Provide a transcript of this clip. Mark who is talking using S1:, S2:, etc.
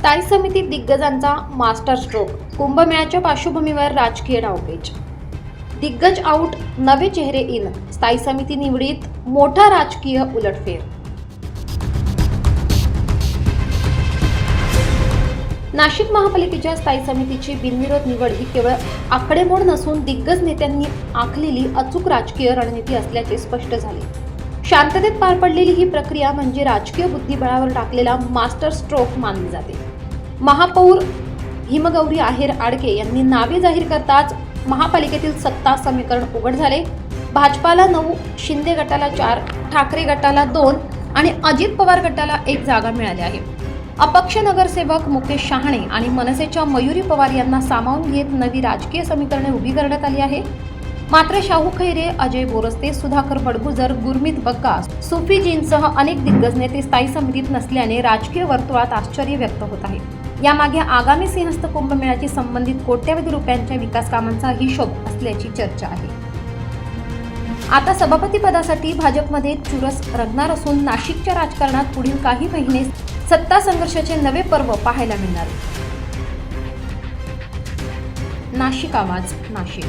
S1: स्थायी समिती दिग्गजांचा master stroke, कुंभमेळ्याच्या पार्श्वभूमीवर राजकीय डावपेच. दिग्गज आउट, नवे चेहरे इन, स्थायी समिती निवडीत मोठा राजकीय उलटफेर. नाशिक महापालिकेच्या स्थायी समितीची बिनविरोध निवड ही केवळ आकडेमोड नसून दिग्गज नेत्यांनी आखलेली अचूक राजकीय रणनीती असल्याचे स्पष्ट झाले. शांततेत पार पडलेली ही प्रक्रिया म्हणजे राजकीय बुद्धिबळावर टाकलेला मास्टर स्ट्रोक मानली जाते. महापौर हिमगौरी आहेर आडके यांनी नावे जाहीर करताच महापालिकेतील सत्ता समीकरण उघड झाले. भाजपाला 9, शिंदे गटाला 4, ठाकरे गटाला 2 आणि अजित पवार गटाला 1 जागा मिळाल्या आहे. अपक्ष नगरसेवक मुकेश शहाणे आणि मनसेच्या मयुरी पवार यांना सामावून घेत नवी राजकीय समीकरणे उभी करण्यात आली आहे. मात्र शाहू खैरे, अजय बोरस्ते, सुधाकर बडगुजर, गुरमीत बग्गा, सुफी जींसह अनेक दिग्गज नेते स्थायी समितीत नसल्याने राजकीय वर्तुळात आश्चर्य व्यक्त होत आहे. यामागे आगामी सिंहस्थ कुंभमेळ्याशी संबंधित कोट्यवधी रुपयांच्या विकास कामांचा हिशोब असल्याची चर्चा आहे. आता सभापती पदासाठी भाजपमध्ये चुरस रंगणार असून नाशिकच्या राजकारणात पुढील काही महिने सत्ता संघर्षाचे नवे पर्व पाहायला मिळणार. नाशिक आवाज, नाशिक.